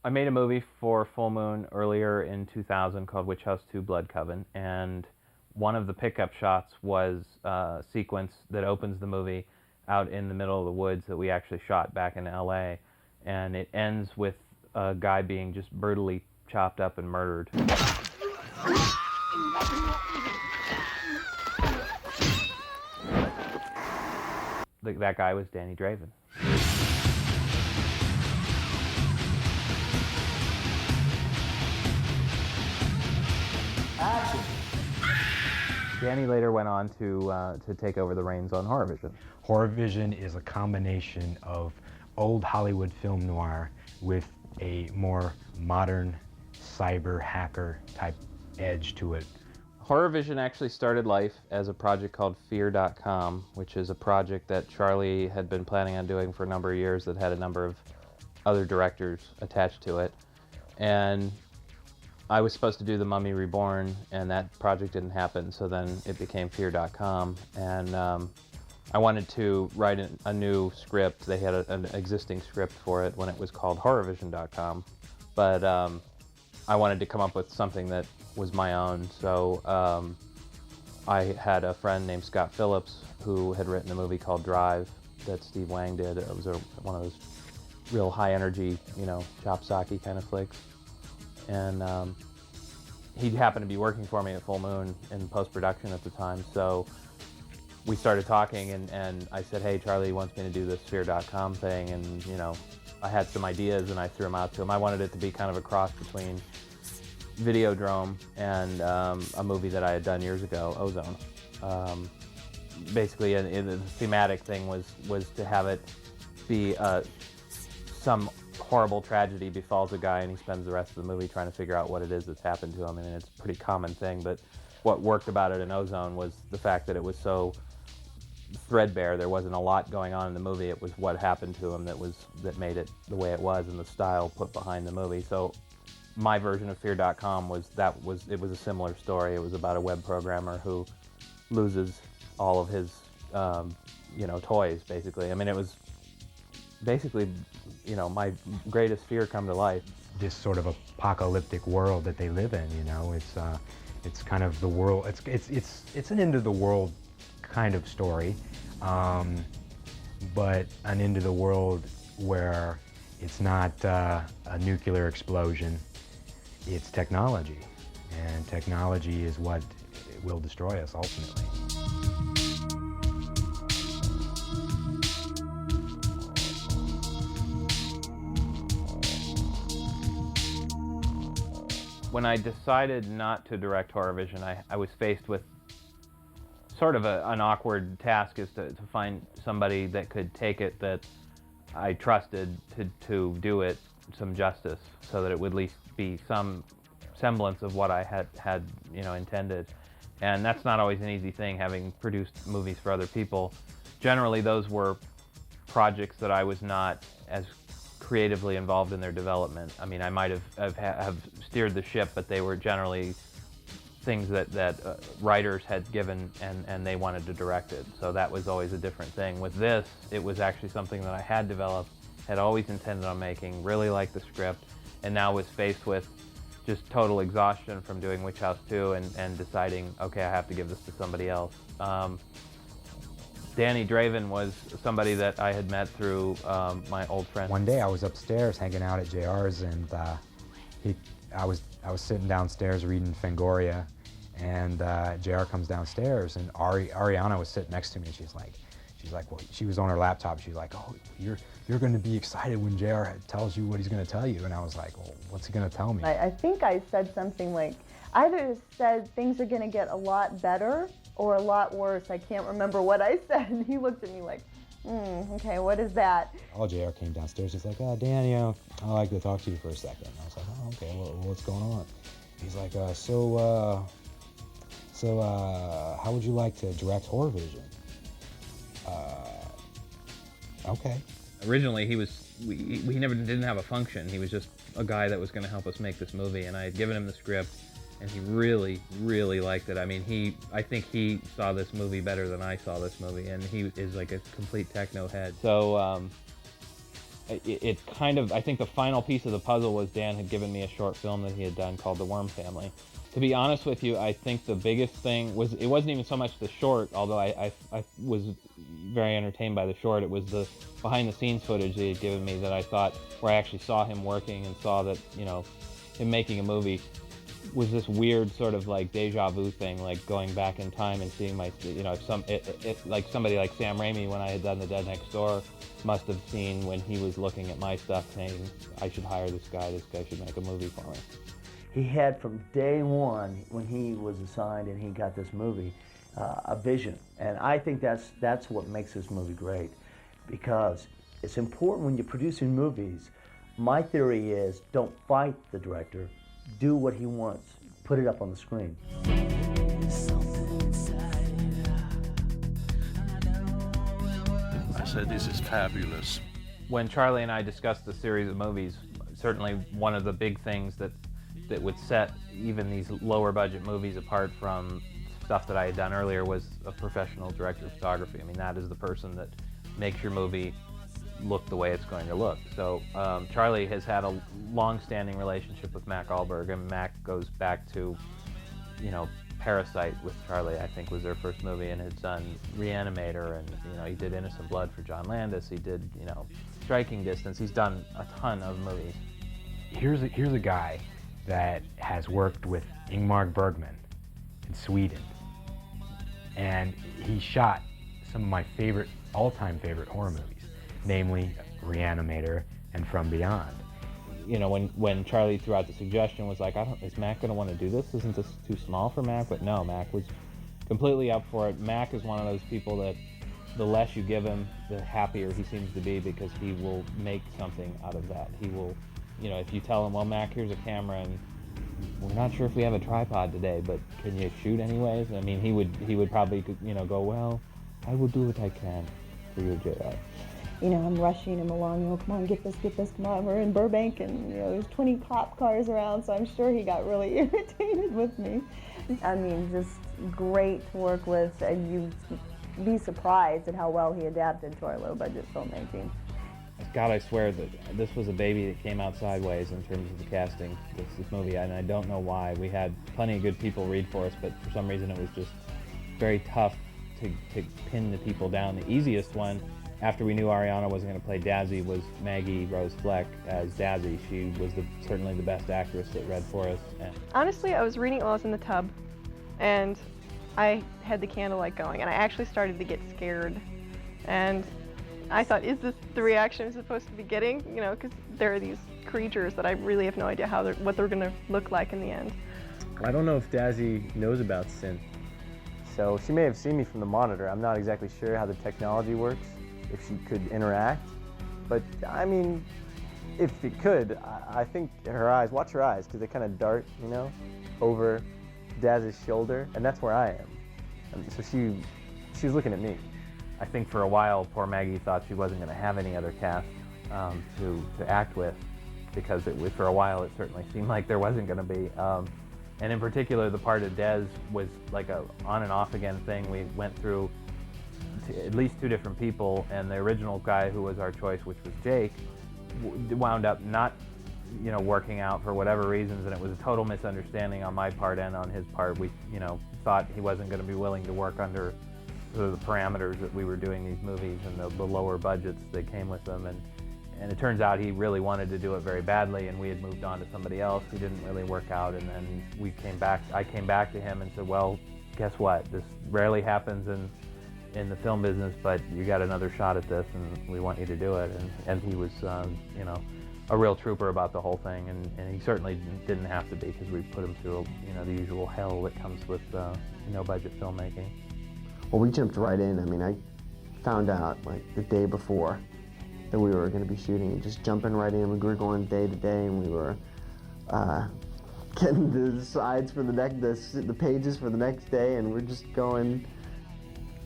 I made a movie for Full Moon earlier in 2000 called Witch House 2 Blood Coven, and one of the pickup shots was a sequence that opens the movie out in the middle of the woods that we actually shot back in LA, and it ends with a guy being just brutally chopped up and murdered. That guy was Danny Draven. Action. Danny later went on to take over the reins on Horrorvision. Horrorvision is a combination of old Hollywood film noir with a more modern cyber hacker type edge to it. Horrorvision actually started life as a project called Fear.com, which is a project that Charlie had been planning on doing for a number of years that had a number of other directors attached to it. And I was supposed to do The Mummy Reborn, and that project didn't happen, so then it became Fear.com. And I wanted to write a new script. They had an existing script for it when it was called Horrorvision.com. But I wanted to come up with something that was my own, so I had a friend named Scott Phillips who had written a movie called Drive that Steve Wang did. It was one of those real high energy, chop-socky kind of flicks. And he happened to be working for me at Full Moon in post-production at the time, so we started talking, and I said, hey, Charlie wants me to do this Fear.com thing, and I had some ideas and I threw them out to him. I wanted it to be kind of a cross between Videodrome and a movie that I had done years ago, Ozone. Basically, the thematic thing was to have it be some horrible tragedy befalls a guy and he spends the rest of the movie trying to figure out what it is that's happened to him. I mean, it's a pretty common thing, but what worked about it in Ozone was the fact that it was so threadbare. There wasn't a lot going on in the movie. It was what happened to him that made it the way it was, and the style put behind the movie. So my version of Fear.com was a similar story. It was about a web programmer who loses all of his toys, basically. I mean, it was basically my greatest fear come to life. This sort of apocalyptic world that they live in, it's kind of the world. It's an end of the world kind of story, but an end of the world where it's not a nuclear explosion. It's technology, and technology is what will destroy us ultimately. When I decided not to direct Horrorvision, I was faced with sort of an awkward task, is to find somebody that could take it that I trusted to do it some justice, so that it would at least be some semblance of what I had intended. And that's not always an easy thing, having produced movies for other people. Generally, those were projects that I was not as creatively involved in their development. I mean, I might have steered the ship, but they were generally things that writers had given and they wanted to direct it. So that was always a different thing. With this, it was actually something that I had developed, had always intended on making, really liked the script, and now was faced with just total exhaustion from doing Witch House 2 and deciding, okay, I have to give this to somebody else. Danny Draven was somebody that I had met through my old friend. One day I was upstairs hanging out at JR's, and I was sitting downstairs reading Fangoria, and JR comes downstairs, and Ariana was sitting next to me, and she's like, well, she was on her laptop. She's like, oh, you're going to be excited when JR tells you what he's going to tell you. And I was like, well, what's he going to tell me? I think I said something like, either said things are going to get a lot better or a lot worse. I can't remember what I said. And he looked at me like, okay, what is that? All JR came downstairs. He's like, Dan, I'd like to talk to you for a second. And I was like, oh, okay, well, what's going on? He's like, so how would you like to direct Horrorvision? Okay. Originally, he never didn't have a function. He was just a guy that was going to help us make this movie, and I had given him the script, and he really, really liked it. I mean, I think he saw this movie better than I saw this movie, and he is like a complete techno head. So it kind of, I think the final piece of the puzzle was Dan had given me a short film that he had done called The Worm Family. To be honest with you, I think the biggest thing was, it wasn't even so much the short, although I was very entertained by the short. It was the behind the scenes footage they had given me that I thought, where I actually saw him working and saw that, you know, him making a movie was this weird sort of like deja vu thing, like going back in time and seeing my, you know, like somebody like Sam Raimi, when I had done The Dead Next Door, must have seen when he was looking at my stuff saying, I should hire this guy should make a movie for me. He had from day one, when he was assigned and he got this movie, a vision. And I think that's what makes this movie great, because it's important when you're producing movies. My theory is, don't fight the director, do what he wants, put it up on the screen. I said, this is fabulous. When Charlie and I discussed the series of movies, certainly one of the big things that would set even these lower budget movies apart from stuff that I had done earlier was a professional director of photography. I mean, that is the person that makes your movie look the way it's going to look. So Charlie has had a long-standing relationship with Mac Ahlberg, and Mac goes back to, you know, Parasite with Charlie, I think was their first movie, and had done Reanimator, and, you know, he did Innocent Blood for John Landis, he did, you know, Striking Distance, he's done a ton of movies. Here's a guy that has worked with Ingmar Bergman in Sweden, and he shot some of my all-time favorite horror movies, namely Reanimator and From Beyond. You know, when Charlie threw out the suggestion, was like, is Mac going to want to do this? Isn't this too small for Mac? But no, Mac was completely up for it. Mac is one of those people that the less you give him, the happier he seems to be, because he will make something out of that. He will, you know, if you tell him, well, Mac, here's a camera, and we're not sure if we have a tripod today, but can you shoot anyways? I mean, he would probably, you know, go, well, I will do what I can for you, JR. You know, I'm rushing him along, you know, come on, get this, come on, we're in Burbank, and, you know, there's 20 cop cars around, so I'm sure he got really irritated with me. I mean, just great to work with, and you'd be surprised at how well he adapted to our low-budget filmmaking. God, I swear that this was a baby that came out sideways in terms of the casting, this movie, and I don't know why. We had plenty of good people read for us, but for some reason it was just very tough to pin the people down. The easiest one, after we knew Ariana wasn't going to play Dazzy, was Maggie Rose Fleck as Dazzy. She was certainly the best actress that read for us. Honestly, I was reading while I was in the tub, and I had the candlelight going, and I actually started to get scared. And I thought, is this the reaction I'm supposed to be getting? You know, because there are these creatures that I really have no idea what they're going to look like in the end. I don't know if Dazzy knows about synth. So she may have seen me from the monitor. I'm not exactly sure how the technology works, if she could interact. But I mean, if it could, I think her eyes, watch her eyes, because they kind of dart, you know, over Daz's shoulder, and that's where I am. So she was looking at me. I think for a while, poor Maggie thought she wasn't going to have any other cast to act with, because for a while it certainly seemed like there wasn't going to be. And in particular, the part of Dez was like a on and off again thing. We went through at least 2 different people, and the original guy who was our choice, which was Jake, wound up not, you know, working out for whatever reasons, and it was a total misunderstanding on my part and on his part. We, you know, thought he wasn't going to be willing to work under the parameters that we were doing these movies and the lower budgets that came with them, and it turns out he really wanted to do it very badly, and we had moved on to somebody else who didn't really work out, and then I came back to him and said, well, guess what, this rarely happens in the film business, but you got another shot at this, and we want you to do it. And he was, you know, a real trooper about the whole thing, and he certainly didn't have to be, because we put him through, you know, the usual hell that comes with no budget filmmaking. Well, we jumped right in. I mean, I found out like the day before that we were going to be shooting, and just jumping right in. We were going day to day, and we were getting the sides for the pages for the next day, and we're just going.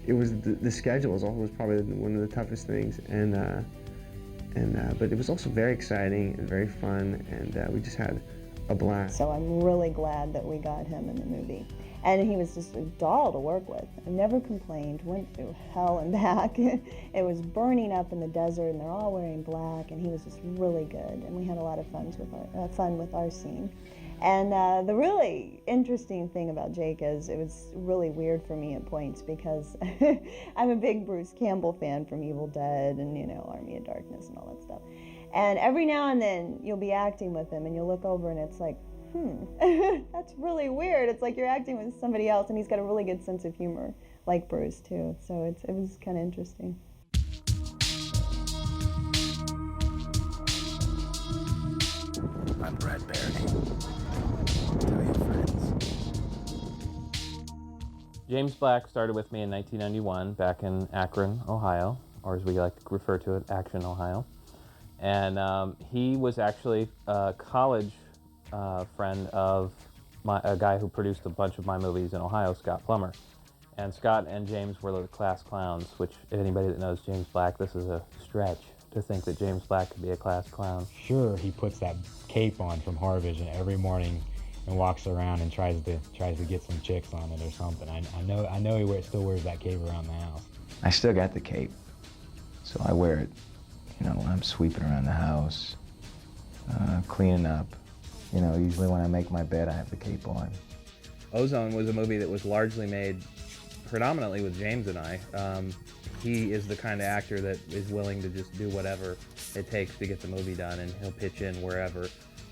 It was the schedule was probably one of the toughest things, but it was also very exciting and very fun, and we just had a blast. So I'm really glad that we got him in the movie. And he was just a doll to work with. I never complained, went through hell and back. It was burning up in the desert and they're all wearing black, and he was just really good. And we had a lot of fun with our scene. And the really interesting thing about Jake is it was really weird for me at points because I'm a big Bruce Campbell fan from Evil Dead and, you know, Army of Darkness and all that stuff. And every now and then you'll be acting with him and you'll look over and it's like, that's really weird. It's like you're acting with somebody else, and he's got a really good sense of humor, like Bruce too. So it was kind of interesting. I'm Brad Barry. Tell your friends. James Black started with me in 1991 back in Akron, Ohio, or as we like to refer to it, Action, Ohio. And he was actually a college friend of a guy who produced a bunch of my movies in Ohio, Scott Plummer. And Scott and James were the class clowns, which anybody that knows James Black, this is a stretch to think that James Black could be a class clown. Sure, he puts that cape on from Horror Vision every morning and walks around and tries to get some chicks on it or something. I know he still wears that cape around the house. I still got the cape, so I wear it, you know, when I'm sweeping around the house, cleaning up. You know, usually when I make my bed, I have the cape on. Ozone was a movie that was largely made predominantly with James and I. He is the kind of actor that is willing to just do whatever it takes to get the movie done, and he'll pitch in wherever.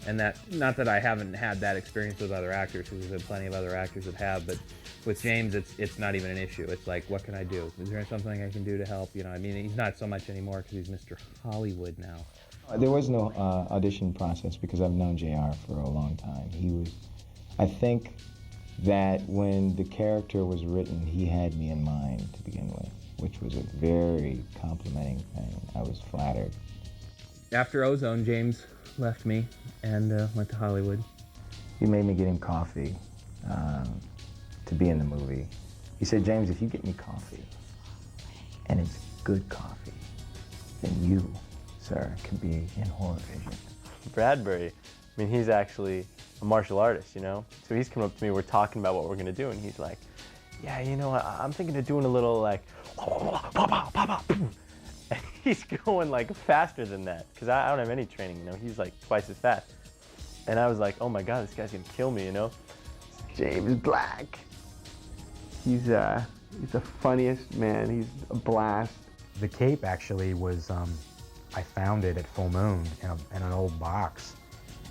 And that, not that I haven't had that experience with other actors, because there's been plenty of other actors that have, but with James, it's not even an issue. It's like, what can I do? Is there something I can do to help? You know, I mean, he's not so much anymore because he's Mr. Hollywood now. There was no audition process because I've known JR for a long time. I think that when the character was written, he had me in mind to begin with, which was a very complimenting thing. I was flattered. After Ozone, James left me and went to Hollywood. He made me get him coffee to be in the movie. He said, James, if you get me coffee, and it's good coffee, then you, sir, can be in Horror Vision. Bradbury, I mean, he's actually a martial artist, you know? So he's come up to me, we're talking about what we're gonna do, and he's like, yeah, you know, I'm thinking of doing a little like, and he's going like faster than that, because I don't have any training, you know? He's like twice as fast. And I was like, oh my God, this guy's gonna kill me, you know? James Black. He's the funniest man. He's a blast. The cape actually was, I found it at Full Moon in an old box.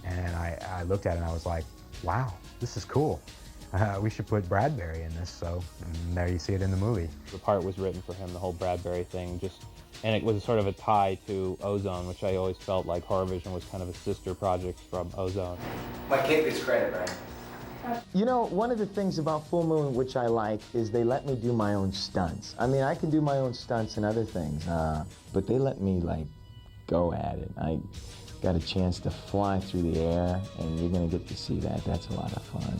And I looked at it and I was like, wow, this is cool. We should put Bradbury in this, so there you see it in the movie. The part was written for him, the whole Bradbury thing, and it was sort of a tie to Ozone, which I always felt like Horror Vision was kind of a sister project from Ozone. My cape is credit, right? You know, one of the things about Full Moon which I like is they let me do my own stunts. I mean, I can do my own stunts and other things, but they let me, like, go at it. I got a chance to fly through the air, and you're going to get to see that. That's a lot of fun.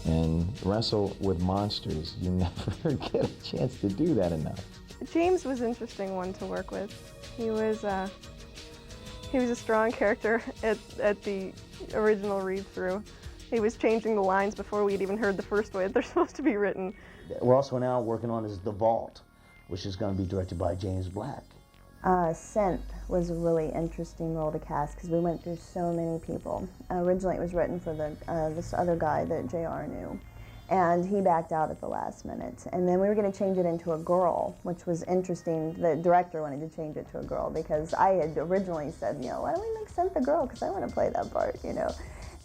And wrestle with monsters, you never get a chance to do that enough. James was an interesting one to work with. He was a strong character at the original read-through. He was changing the lines before we'd even heard the first way that they're supposed to be written. We're also now working on is The Vault, which is going to be directed by James Black. Synth was a really interesting role to cast because we went through so many people. Originally it was written for this other guy that JR knew, and he backed out at the last minute. And then we were going to change it into a girl, which was interesting. The director wanted to change it to a girl because I had originally said, you know, why don't we make Synth a girl, because I want to play that part, you know.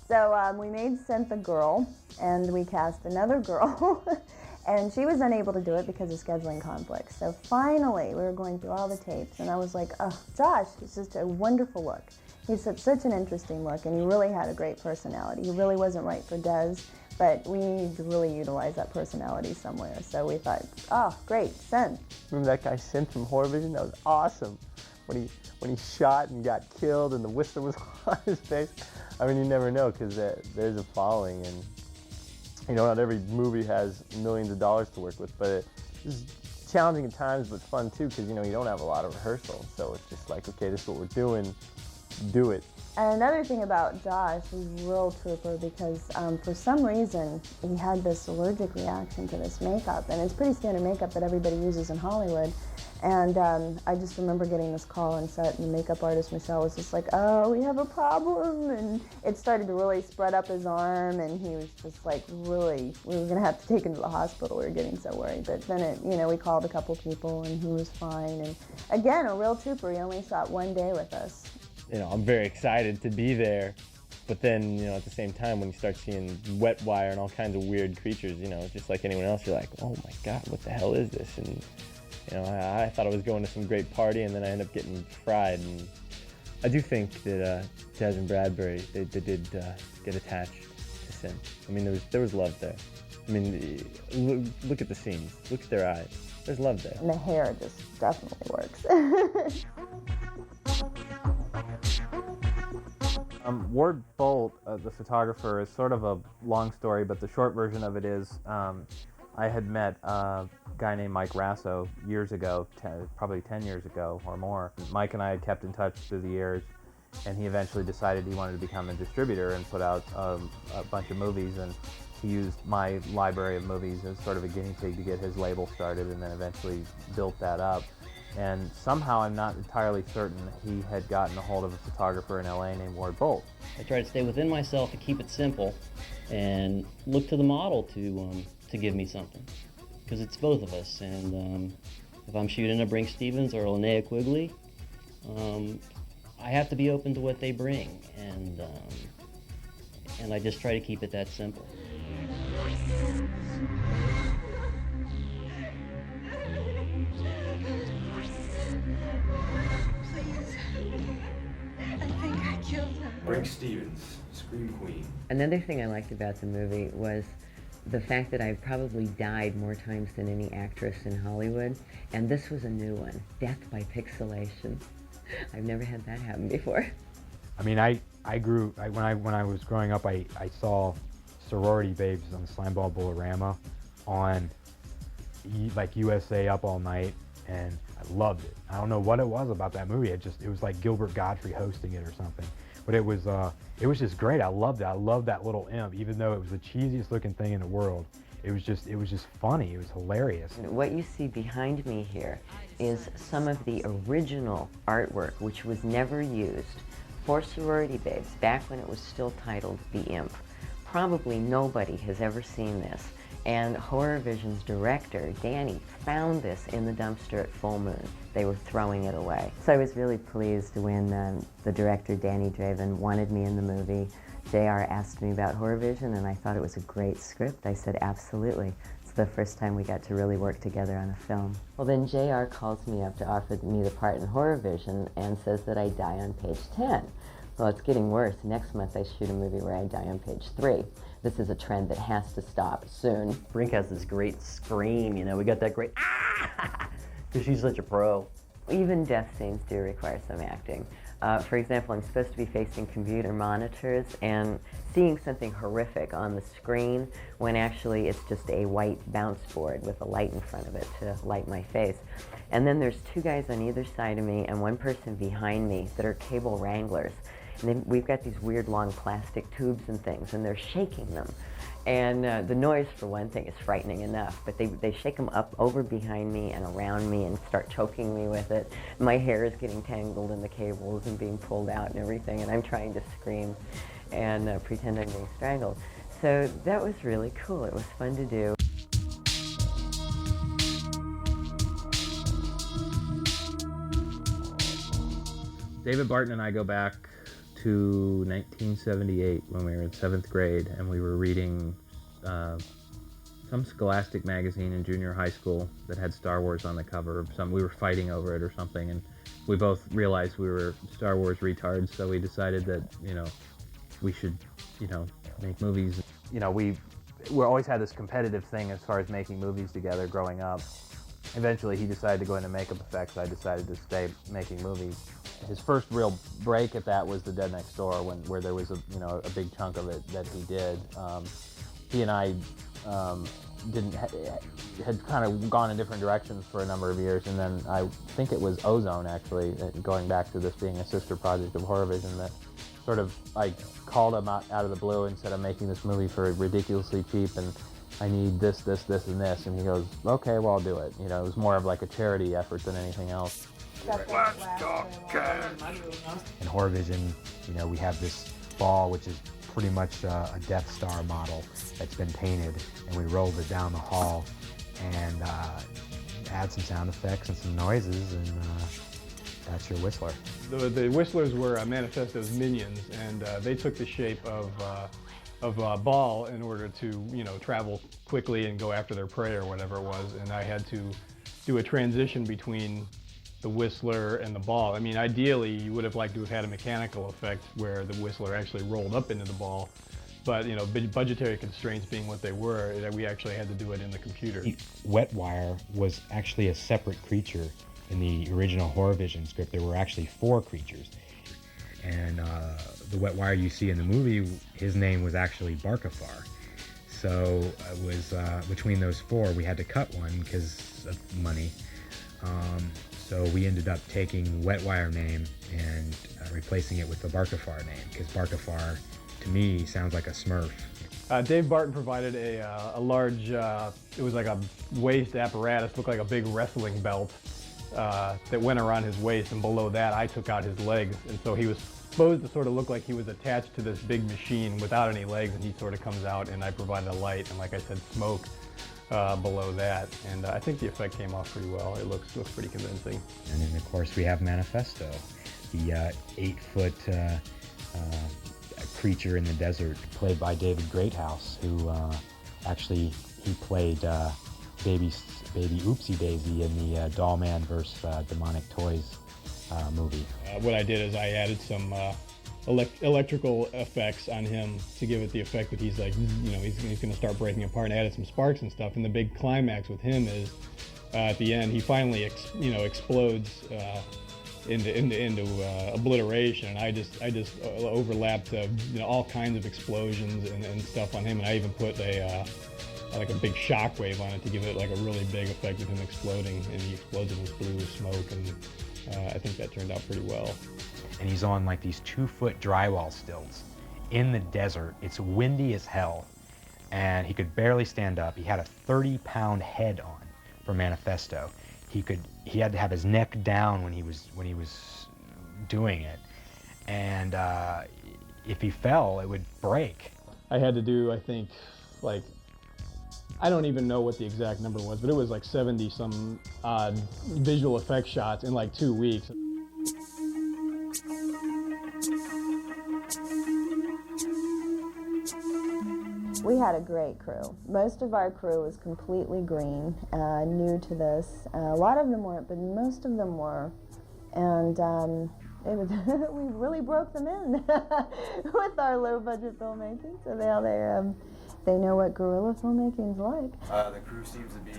So we made Synth a girl, and we cast another girl. And she was unable to do it because of scheduling conflicts. So finally, we were going through all the tapes, and I was like, oh, Josh, he's just a wonderful look. He's such an interesting look, and he really had a great personality. He really wasn't right for Des, but we needed to really utilize that personality somewhere. So we thought, oh, great, Synth. Remember that guy Synth from Horror Vision? That was awesome. When he shot and got killed and the whistler was on his face. I mean, you never know, because there's a following, and you know, not every movie has millions of dollars to work with, but it's challenging at times, but fun too, because you know, you don't have a lot of rehearsal, so it's just like, okay, this is what we're doing, do it. And another thing about Josh, he's a real trooper because for some reason he had this allergic reaction to this makeup, and it's pretty standard makeup that everybody uses in Hollywood. And I just remember getting this call on set, and the makeup artist Michelle was just like, "Oh, we have a problem," and it started to really spread up his arm, and he was just like, really, we were gonna have to take him to the hospital. We were getting so worried, but then it, you know, we called a couple people, and he was fine. And again, a real trooper. He only shot one day with us. You know, I'm very excited to be there, but then, you know, at the same time, when you start seeing wet wire and all kinds of weird creatures, you know, just like anyone else, you're like, oh my God, what the hell is this? And, you know, I thought I was going to some great party, and then I ended up getting fried. And I do think that Jazz and Bradbury, they did get attached to Sin. I mean, there was love there. I mean, look at the scenes, look at their eyes. There's love there. And the hair just definitely works. Ward Bolt, the photographer, is sort of a long story, but the short version of it is I had met a guy named Mike Rasso years ago, probably 10 years ago or more. Mike and I had kept in touch through the years, and he eventually decided he wanted to become a distributor and put out a bunch of movies, and he used my library of movies as sort of a guinea pig to get his label started, and then eventually built that up. And somehow, I'm not entirely certain, he had gotten a hold of a photographer in LA named Ward Bolt. I try to stay within myself and keep it simple, and look to the model to give me something, because it's both of us. And if I'm shooting a Brink Stevens or a Linnea Quigley, I have to be open to what they bring, and I just try to keep it that simple. Brink Stevens, Scream Queen. Another thing I liked about the movie was the fact that I've probably died more times than any actress in Hollywood, and this was a new one, death by pixelation. I've never had that happen before. I mean, when I was growing up, I saw sorority babes on Slimeball Bullerama on like USA Up All Night, and I loved it. I don't know what it was about that movie. It was like Gilbert Gottfried hosting it or something. But it was just great. I loved it. I loved that little imp, even though it was the cheesiest looking thing in the world. It was just funny. It was hilarious. What you see behind me here is some of the original artwork, which was never used for sorority babes back when it was still titled The Imp. Probably nobody has ever seen this. And Horror Vision's director, Danny, found this in the dumpster at full moon. They were throwing it away. So I was really pleased when the director, Danny Draven, wanted me in the movie. JR asked me about Horror Vision, and I thought it was a great script. I said, absolutely. It's the first time we got to really work together on a film. Well, then JR calls me up to offer me the part in Horror Vision and says that I die on page 10. Well, it's getting worse. Next month I shoot a movie where I die on page 3. This is a trend that has to stop soon. Brink has this great scream, you know, we got that great ah, because she's such a pro. Even death scenes do require some acting. For example, I'm supposed to be facing computer monitors and seeing something horrific on the screen when actually it's just a white bounce board with a light in front of it to light my face. And then there's 2 guys on either side of me and 1 person behind me that are cable wranglers. And then we've got these weird long plastic tubes and things, and they're shaking them. And the noise, for one thing, is frightening enough, but they shake them up over behind me and around me and start choking me with it. My hair is getting tangled in the cables and being pulled out and everything, and I'm trying to scream and pretend I'm being strangled. So that was really cool. It was fun to do. David Barton and I go back to 1978 when we were in 7th grade, and we were reading some Scholastic magazine in junior high school that had Star Wars on the cover. We were fighting over it or something, and we both realized we were Star Wars retards, so we decided that, we should, make movies. We always had this competitive thing as far as making movies together growing up. Eventually he decided to go into makeup effects. I decided to stay making movies. His first real break at that was The Dead Next Door, where there was a big chunk of it that he did. He and I had kind of gone in different directions for a number of years, and then I think it was Ozone, actually, going back to this being a sister project of Horror Vision, that sort of, I called him out of the blue and said, I'm making this movie for ridiculously cheap and I need this, this, this, and this. And he goes, okay, well, I'll do it. You know, it was more of like a charity effort than anything else. In HorrorVision, you know, we have this ball, which is pretty much a Death Star model that's been painted, and we rolled it down the hall and add some sound effects and some noises, and that's your Whistler. The Whistlers were Manifesto's minions, and they took the shape of a ball in order to, you know, travel quickly and go after their prey or whatever it was, and I had to do a transition between the Whistler and the ball. I mean, ideally, you would have liked to have had a mechanical effect where the Whistler actually rolled up into the ball, but, you know, budgetary constraints being what they were, we actually had to do it in the computer. Wet Wire was actually a separate creature in the original HorrorVision script. There were actually 4 creatures. And the Wet Wire you see in the movie, his name was actually Barkafar. So it was between those 4, we had to cut one because of money. So we ended up taking Wet Wire name and replacing it with the Barkafar name, because Barkafar, to me, sounds like a Smurf. Dave Barton provided a large, it was like a waist apparatus, looked like a big wrestling belt that went around his waist, and below that I took out his legs, and so he was supposed to sort of look like he was attached to this big machine without any legs, and he sort of comes out, and I provided a light and, like I said, smoke below that, and I think the effect came off pretty well. It looks pretty convincing. And then of course we have Manifesto, the 8-foot creature in the desert, played by David Greathouse, who actually he played baby Oopsie Daisy in the Doll Man vs. Demonic Toys movie. What I did is I added some electrical effects on him to give it the effect that he's like, you know, he's going to start breaking apart, and added some sparks and stuff. And the big climax with him is at the end, he finally explodes into obliteration, and I just overlapped all kinds of explosions and stuff on him, and I even put like a big shockwave on it to give it like a really big effect of him exploding, and he explodes in this blue smoke, and I think that turned out pretty well. And he's on like these 2-foot drywall stilts in the desert. It's windy as hell, and he could barely stand up. He had a 30-pound head on for Manifesto. He had to have his neck down when he was doing it, and if he fell, it would break. I had to do, I think, like, I don't even know what the exact number was, but it was like 70-some odd visual effects shots in like 2 weeks. We had a great crew. Most of our crew was completely green, new to this. A lot of them weren't, but most of them were. And it was we really broke them in with our low-budget filmmaking. So they know what guerrilla filmmaking's like. The crew seems to be,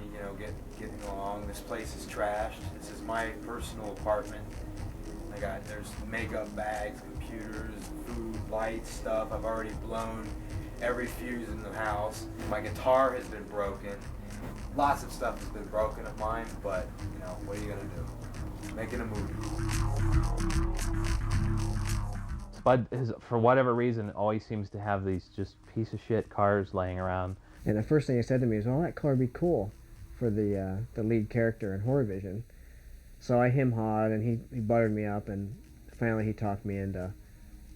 getting along. This place is trashed. This is my personal apartment. There's makeup bags, computers, food, lights, stuff. I've already blown every fuse in the house. My guitar has been broken. Lots of stuff has been broken of mine, but, what are you gonna do? Making a movie. Spud, for whatever reason, always seems to have these just piece of shit cars laying around. And the first thing he said to me is, well, that car would be cool for the lead character in HorrorVision. So I him-hawed, and he buttered me up, and finally he talked me into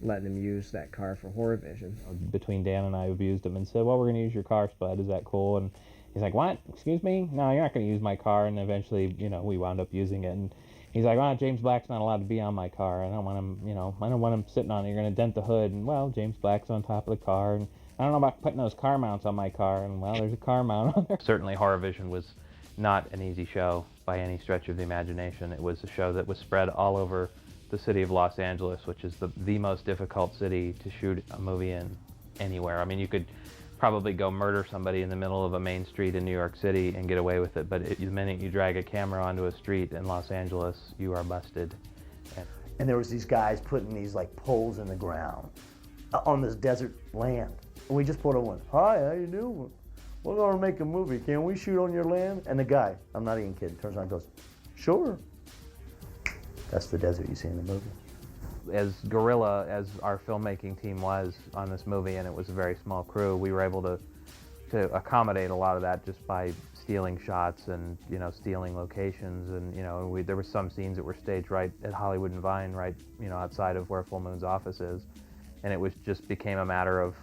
letting him use that car for HorrorVision. Between Dan and I abused him and said, well, we're going to use your car, Spud. Is that cool? And he's like, what? Excuse me? No, you're not going to use my car. And eventually, we wound up using it. And he's like, well, James Black's not allowed to be on my car. I don't want him, I don't want him sitting on it. You're going to dent the hood. And, well, James Black's on top of the car. And I don't know about putting those car mounts on my car. And, well, there's a car mount on there. Certainly, HorrorVision was not an easy show by any stretch of the imagination. It was a show that was spread all over the city of Los Angeles, which is the most difficult city to shoot a movie in anywhere. I mean, you could probably go murder somebody in the middle of a main street in New York City and get away with it, but the minute you drag a camera onto a street in Los Angeles, you are busted. And there was these guys putting these like poles in the ground on this desert land. And we just put on one, hi, how you doing? We're gonna make a movie, can we shoot on your land? And the guy, I'm not even kidding, turns around and goes, sure. That's the desert you see in the movie. as guerrilla as our filmmaking team was on this movie, and it was a very small crew, we were able to accommodate a lot of that just by stealing shots and, you know, stealing locations. And, you know, there were some scenes that were staged right at Hollywood and Vine, right, you know, outside of where Full Moon's office is. And it was just became a matter of,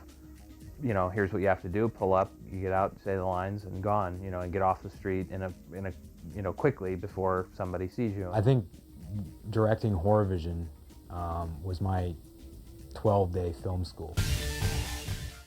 you know, here's what you have to do: pull up, you get out, say the lines, and gone, you know, and get off the street in a you know, quickly before somebody sees you. I think directing Horror Vision was my 12-day film school.